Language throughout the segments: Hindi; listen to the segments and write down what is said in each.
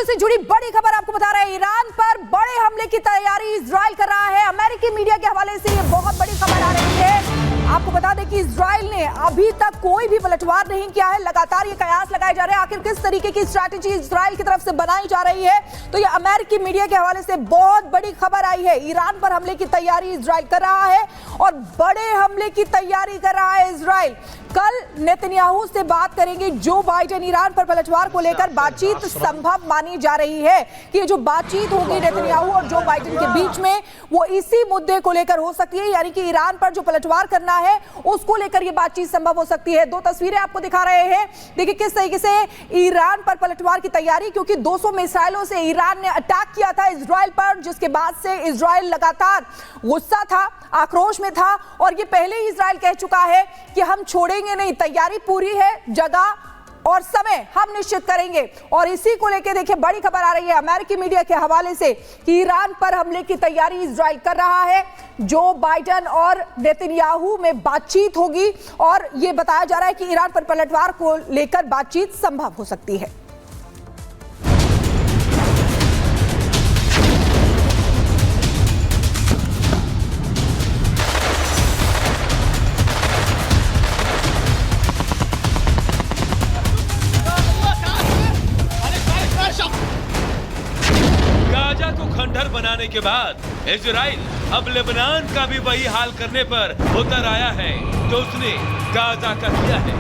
से जुड़ी बड़ी खबर आपको बता रहे हैं। ईरान पर बड़े हमले की तैयारी इजराइल कर रहा है। अमेरिकी मीडिया के हवाले से ये बहुत बड़ी खबर आ रही है। आपको बता दें कि इजराइल ने अभी तक कोई भी पलटवार नहीं किया है। लगातार ये कयास लगाए जा रहे हैं आखिर किस तरीके की स्ट्रैटेजी इजराइल की तरफ से बनाई जा रही है। तो ये अमेरिकी मीडिया के हवाले से बहुत बड़ी खबर आई है। ईरान पर हमले की तैयारी इजराइल कर रहा है और बड़े हमले की तैयारी कर रहा है इजराइल। कल नेतन्याहू से बात करेंगे जो बाइडेन। ईरान पर पलटवार को लेकर बातचीत संभव मानी जा रही है कि ये जो बातचीत होगी नेतन्याहू और जो बाइडेन के बीच में वो इसी मुद्दे को लेकर हो सकती है, यानी कि ईरान पर जो पलटवार करना है उसको लेकर ये बातचीत संभव हो सकती है। दो तस्वीरें आपको दिखा रहे हैं। देखिए किस तरीके से ईरान पर पलटवार की तैयारी, क्योंकि 200 मिसाइलों से ईरान ने अटैक किया था इजराइल पर, जिसके बाद से इजराइल लगातार गुस्सा था, आक्रोश में था और ये पहले ही इजराइल कह चुका है कि हम छोड़ेंगे नहीं, तैयारी पूरी है, जगह और समय हम निश्चित करेंगे। और इसी को लेकर देखिए बड़ी खबर आ रही है अमेरिकी मीडिया के हवाले से कि ईरान पर हमले की तैयारी इजराइल कर रहा है। जो बाइडेन और नेतन्याहू में बातचीत होगी और यह बताया जा रहा है कि ईरान पर पलटवार को लेकर बातचीत संभव हो सकती है। गाजा को खंडहर बनाने के बाद इजराइल अब लेबनान का भी वही हाल करने पर उतर आया है जो उसने गाजा का किया है।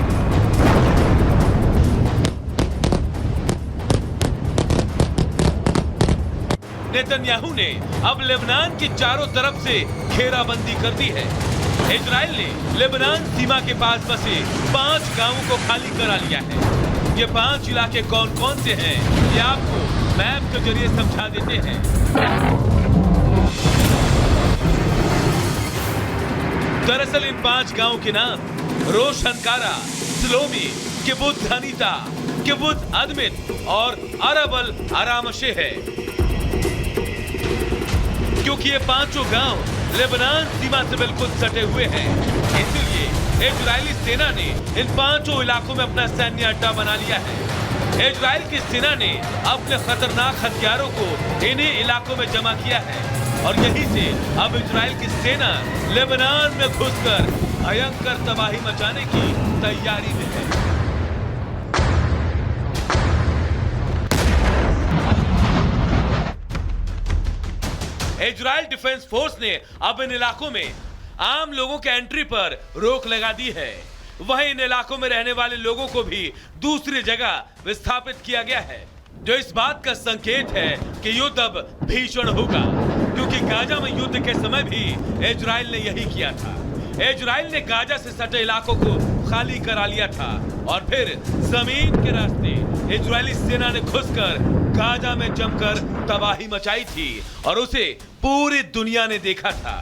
नेतन्याहू ने अब लेबनान की चारों तरफ से घेराबंदी कर दी है। इजराइल ने लेबनान सीमा के पास बसे 5 गांवों को खाली करा लिया है। ये 5 इलाके कौन कौन से हैं ये आपको मैप के जरिए समझा देते हैं। दरअसल इन 5 गांवों के नाम रोशनकारा, स्लोमी, किबुत्ज हनीता, किबुत्ज अदमित और अरबल आरामशे है। क्योंकि ये 5 गांव लेबनान सीमा से बिल्कुल सटे हुए हैं, इसलिए इजरायली सेना ने इन 5 इलाकों में अपना सैन्य अड्डा बना लिया है। इजराइल की सेना ने अपने खतरनाक हथियारों को इन्हीं इलाकों में जमा किया है और यहीं से अब इजराइल की सेना लेबनान में घुसकर भयंकर तबाही मचाने की तैयारी में है। इजराइल डिफेंस फोर्स ने अब इन इलाकों में आम लोगों के एंट्री पर रोक लगा दी है। वहीं इन इलाकों में रहने वाले लोगों को भी दूसरी जगह विस्थापित किया गया है, जो इस बात का संकेत है कि युद्ध अब भीषण होगा, क्योंकि गाजा में युद्ध के समय भी इजराइल ने यही किया था। इजराइल ने गाजा से सटे इलाकों को खाली करा लिया था और फिर जमीन के रास्ते इजरायली सेना ने घुसकर गाजा में जमकर तबाही मचाई थी और उसे पूरी दुनिया ने देखा था।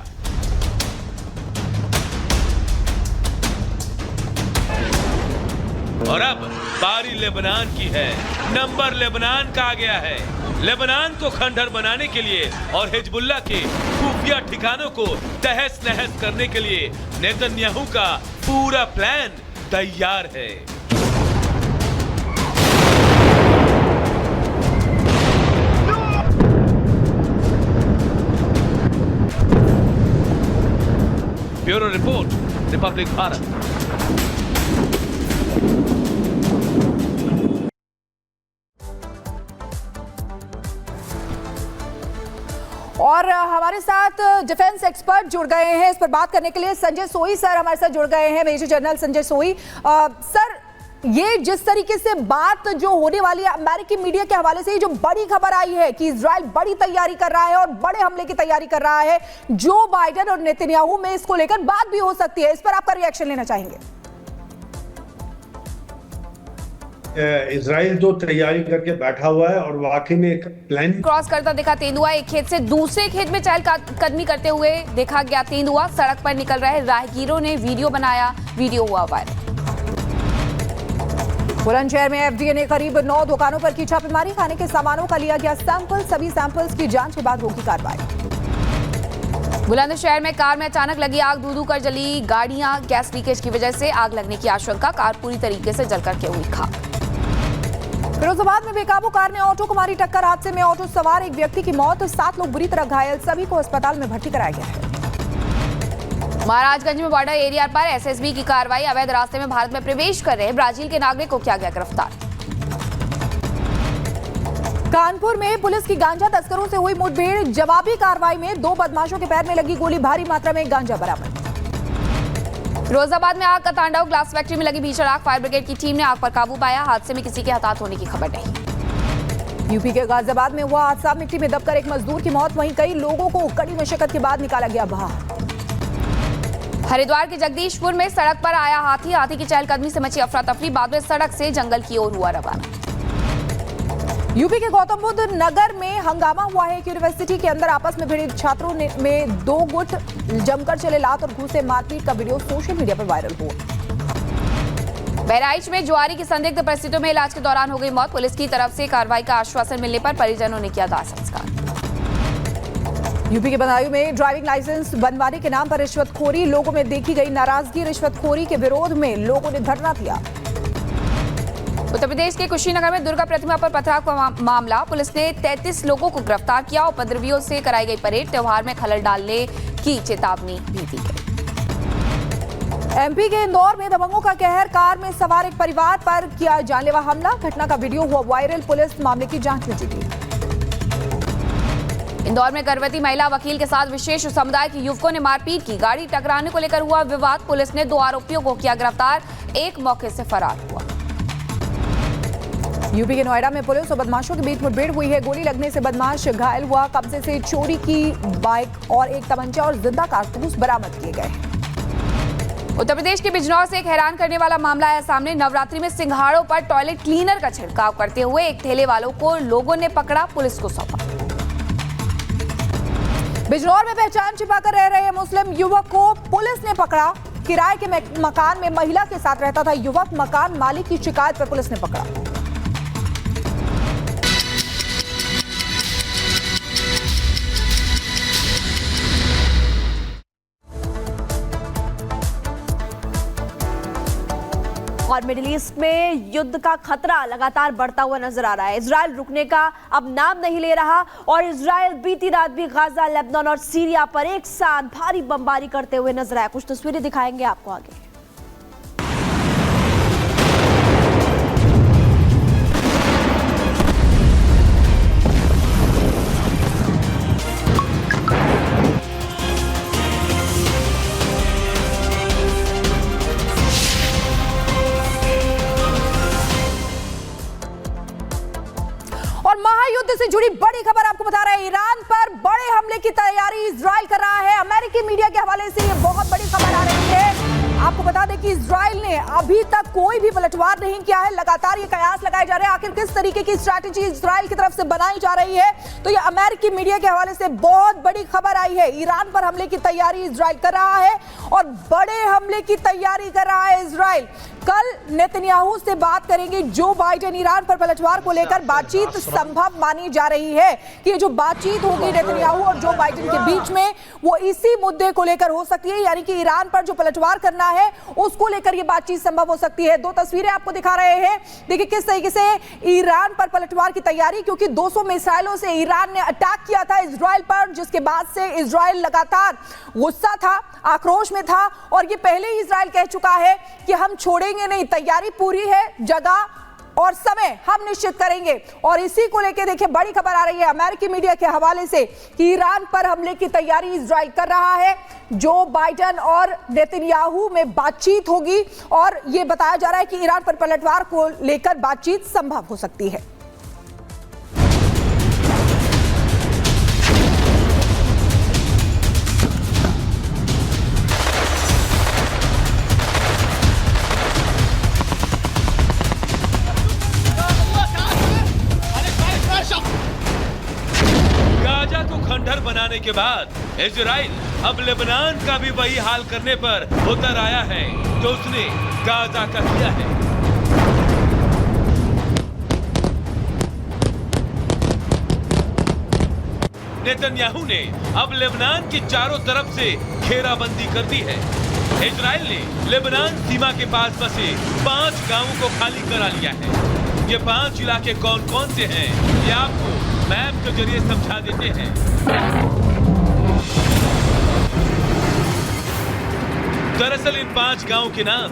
और अब बारी लेबनान की है। नंबर लेबनान का आ गया है। लेबनान को खंडहर बनाने के लिए और हिजबुल्लाह के खुफिया ठिकानों को तहस नहस करने के लिए नेतन्याहू का पूरा प्लान तैयार है। Bureau report, Republic Bharat. और हमारे साथ डिफेंस एक्सपर्ट जुड़ गए हैं इस पर बात करने के लिए। संजय सोई सर हमारे साथ जुड़ गए हैं, मेजर जनरल संजय सोई। सर, ये जिस तरीके से बात जो होने वाली है अमेरिकी मीडिया के हवाले से, ये जो बड़ी खबर आई है कि इजराइल बड़ी तैयारी कर रहा है और बड़े हमले की तैयारी कर रहा है, जो बाइडेन और नेतन्याहू में इसको लेकर बात भी हो सकती है, इस पर आपका रिएक्शन लेना चाहेंगे? इजराइल जो तैयारी करके बैठा हुआ है और वाकई में एक प्लान क्रॉस करता दिखा तेंदुआ। एक खेत से दूसरे खेत में चहलकदमी करते हुए देखा गया तेंदुआ। सड़क पर निकल रहे राहगीरों ने वीडियो बनाया, वीडियो हुआ वायरल। बुलंदशहर में एफडीए ने करीब 9 दुकानों पर की छापेमारी। खाने के सामानों का लिया गया सैंपल। सभी सैंपल्स की जांच के बाद होगी कार्रवाई। बुलंदशहर में कार में अचानक लगी आग, दूर कर जली गाड़ियां। गैस लीकेज की वजह से आग लगने की आशंका। कार पूरी तरीके से जलकर के हुई खाक। फिरोजाबाद में बेकाबू कार ने ऑटो को मारी टक्कर। हादसे में ऑटो सवार एक व्यक्ति की मौत, 7 लोग बुरी तरह घायल, सभी को अस्पताल में भर्ती कराया गया है। महाराजगंज में बॉर्डर एरिया पर एसएसबी की कार्रवाई। अवैध रास्ते में भारत में प्रवेश कर रहे ब्राजील के नागरिक को किया गया गिरफ्तार। कानपुर में पुलिस की गांजा तस्करों से हुई मुठभेड़, जवाबी कार्रवाई में 2 बदमाशों के पैर में लगी गोली, भारी मात्रा में गांजा बरामद। फिरोजाबाद में आग का तांडव, ग्लास फैक्ट्री में लगी भीषण आग, फायर ब्रिगेड की टीम ने आग पर काबू पाया। हादसे में किसी के हताहत होने की खबर नहीं। यूपी के गाजियाबाद में हुआ हादसा, मिट्टी में दबकर एक मजदूर की मौत, वहीं कई लोगों को कड़ी मशक्कत के बाद निकाला गया बाहर। हरिद्वार के जगदीशपुर में सड़क पर आया हाथी की चहलकदमी से मची अफरा तफरी, बाद में सड़क से जंगल की ओर हुआ रवाना। यूपी के गौतम बुद्ध नगर में हंगामा हुआ है। एक यूनिवर्सिटी के अंदर आपस में भिड़े छात्रों में 2 गुट जमकर चले लात और घूसे मारपीट का वीडियो सोशल मीडिया पर वायरल हुआ। बहराइच में जुआरी की संदिग्ध परिस्थितियों में इलाज के दौरान हो गई मौत, पुलिस की तरफ से कार्रवाई का आश्वासन मिलने पर परिजनों ने किया दाह संस्कार। यूपी के बदायूं में ड्राइविंग लाइसेंस बनवाने के नाम पर रिश्वतखोरी, लोगों में देखी गई नाराजगी। रिश्वतखोरी के विरोध में लोगों ने धरना दिया। उत्तर प्रदेश के कुशीनगर में दुर्गा प्रतिमा पर पथराव का मामला, पुलिस ने 33 लोगों को गिरफ्तार किया। उपद्रवियों से कराई गई परेड, त्योहार में खलल डालने की चेतावनी भी दी गई। एमपी के इंदौर में दबंगों का कहर, कार में सवार एक परिवार पर किया जानलेवा हमला, घटना का वीडियो हुआ वायरल, पुलिस मामले की जांच में जुटी। इंदौर में गर्भवती महिला वकील के साथ विशेष समुदाय के युवकों ने मारपीट की, गाड़ी टकराने को लेकर हुआ विवाद, पुलिस ने 2 आरोपियों को किया गिरफ्तार, एक मौके से फरार हुआ। यूपी के नोएडा में पुलिस और बदमाशों के बीच मुठभेड़ हुई है, गोली लगने से बदमाश घायल हुआ, कब्जे से चोरी की बाइक और एक तमंचा और जिंदा कारतूस बरामद किए गए। उत्तर प्रदेश के बिजनौर से एक हैरान करने वाला मामला आया सामने। नवरात्रि में सिंघाड़ों पर टॉयलेट क्लीनर का छिड़काव करते हुए एक ठेले वालों को लोगों ने पकड़ा, पुलिस को सौंपा। बिजनौर में पहचान छिपाकर रह रहे मुस्लिम युवक को पुलिस ने पकड़ा। किराए के मकान में महिला के साथ रहता था युवक, मकान मालिक की शिकायत पर पुलिस ने पकड़ा। और मिडिल ईस्ट में युद्ध का खतरा लगातार बढ़ता हुआ नजर आ रहा है। इजराइल रुकने का अब नाम नहीं ले रहा और इजराइल बीती रात भी गाजा, लेबनान और सीरिया पर एक साथ भारी बमबारी करते हुए नजर आया। कुछ तस्वीरें दिखाएंगे आपको आगे। महायुद्ध से जुड़ी बड़ी खबर आपको बता रहे हैं। ईरान पर बड़े हमले की तैयारी इजराइल कर रहा है। अमेरिकी मीडिया के हवाले से ये बहुत बड़ी खबर आ रही है। आपको बता दें कि इजराइल ने अभी तक कोई भी पलटवार नहीं किया है। लगातार ये कयास लगाए जा रहे हैं आखिर किस तरीके की स्ट्रैटेजी इजराइल की तरफ से बनाई जा रही है। तो ये अमेरिकी मीडिया के हवाले से बहुत बड़ी खबर आई है। ईरान पर हमले की तैयारी इजराइल कर रहा है और बड़े हमले की तैयारी कर रहा है इजराइल। कल नेतन्याहू से बात करेंगे जो बाइडेन। ईरान पर पलटवार को लेकर बातचीत संभव मानी जा रही है कि ये जो बातचीत होगी नेतन्याहू और जो बाइडेन के बीच में वो इसी मुद्दे को लेकर हो सकती है, यानी कि ईरान पर जो पलटवार करना है उसको लेकर ये बातचीत संभव हो सकती है। 2 तस्वीरें आपको दिखा रहे हैं। देखिए किस तरीके से ईरान पर पलटवार की तैयारी, क्योंकि 200 मिसाइलों से ईरान ने अटैक किया था इजराइल पर, जिसके बाद से इजराइल लगातार गुस्सा था, आक्रोश में था और ये पहले ही इजराइल कह चुका है कि हम छोड़ेंगे नहीं, तैयारी पूरी है, जगह और समय हम निश्चित करेंगे। और इसी को लेकर देखिए बड़ी खबर आ रही है अमेरिकी मीडिया के हवाले से कि ईरान पर हमले की तैयारी इजराइल कर रहा है। जो बाइडेन और नेतन्याहू में बातचीत होगी और ये बताया जा रहा है कि ईरान पर पलटवार को लेकर बातचीत संभव हो सकती है। गाजा को खंडहर बनाने के बाद इजराइल अब लेबनान का भी वही हाल करने पर उतर आया है जो उसने गाजा का किया है। नेतन्याहू ने अब लेबनान की चारों तरफ से घेराबंदी कर दी है। इजराइल ने लेबनान सीमा के पास बसे 5 गांवों को खाली करा लिया है। ये 5 इलाके कौन कौन से हैं ये आपको मैप के जरिए समझा देते हैं। दरअसल इन 5 गांवों के नाम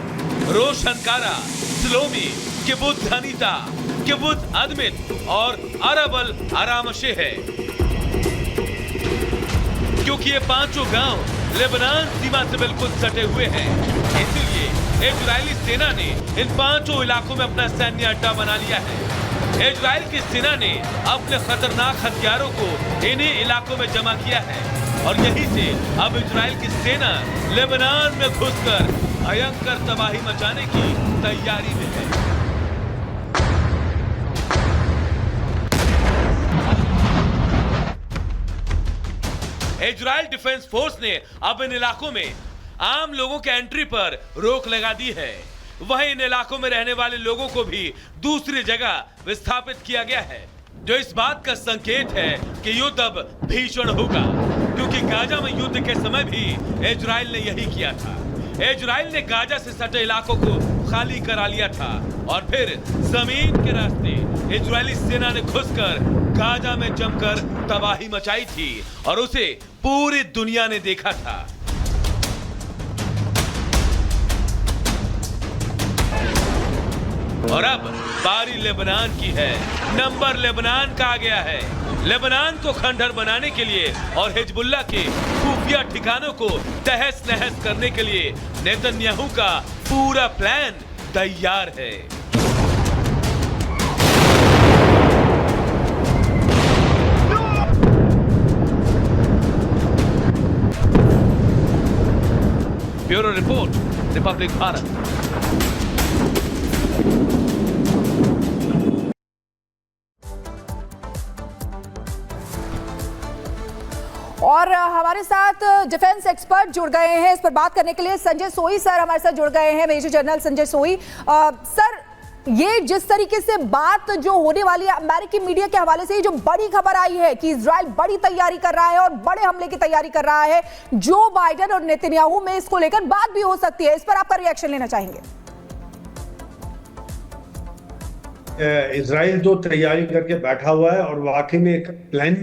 रोशनकारा, स्लोमी, किबुत्ज हनीता, किबुत्ज अदमिन और अरबल आरामशे है, क्योंकि ये पांचों गांव लेबनान सीमा से बिल्कुल सटे हुए हैं। इसलिए इजरायली सेना ने इन 5 इलाकों में अपना सैन्य अड्डा बना लिया है। इजरायल की सेना ने अपने खतरनाक हथियारों को इन्हीं इलाकों में जमा किया है और यहीं से अब इजरायल की सेना लेबनान में घुसकर भयंकर तबाही मचाने की तैयारी में है। इजरायल डिफेंस फोर्स ने अब इन इलाकों में आम लोगों के एंट्री पर रोक लगा दी है। वहीं इन इलाकों में रहने वाले लोगों को भी दूसरी जगह विस्थापित किया गया है, जो इस बात का संकेत है कि युद्ध अब भीषण होगा, क्योंकि गाजा में युद्ध के समय भी इजरायल ने यही किया था। इजरायल ने गाजा से सटे इलाकों को खाली करा लिया था और फिर जमीन के रास्ते इजरायली सेना ने घुसकर गाजा में जमकर तबाही मचाई थी और उसे पूरी दुनिया ने देखा था। और अब बारी लेबनान की है। नंबर लेबनान का आ गया है। लेबनान को खंडहर बनाने के लिए और हिजबुल्लाह के खुफिया ठिकानों को तहस नहस करने के लिए नेतन्याहू का पूरा प्लान तैयार है। Bureau report, Republic Bharat. और हमारे साथ डिफेंस एक्सपर्ट जुड़ गए हैं इस पर बात करने के लिए। संजय सोई सर हमारे साथ जुड़ गए हैं, मेजर जनरल संजय सोई। सर, ये जिस तरीके से बात जो होने वाली है अमेरिकी मीडिया के हवाले से, जो बड़ी खबर आई है कि इजराइल बड़ी तैयारी कर रहा है और बड़े हमले की तैयारी कर रहा है, जो बाइडेन और नेतन्याहू में इसको लेकर बात भी हो सकती है, इस पर आपका रिएक्शन लेना चाहेंगे। इजराइल जो तैयारी करके बैठा हुआ है और वाकई में एक प्लान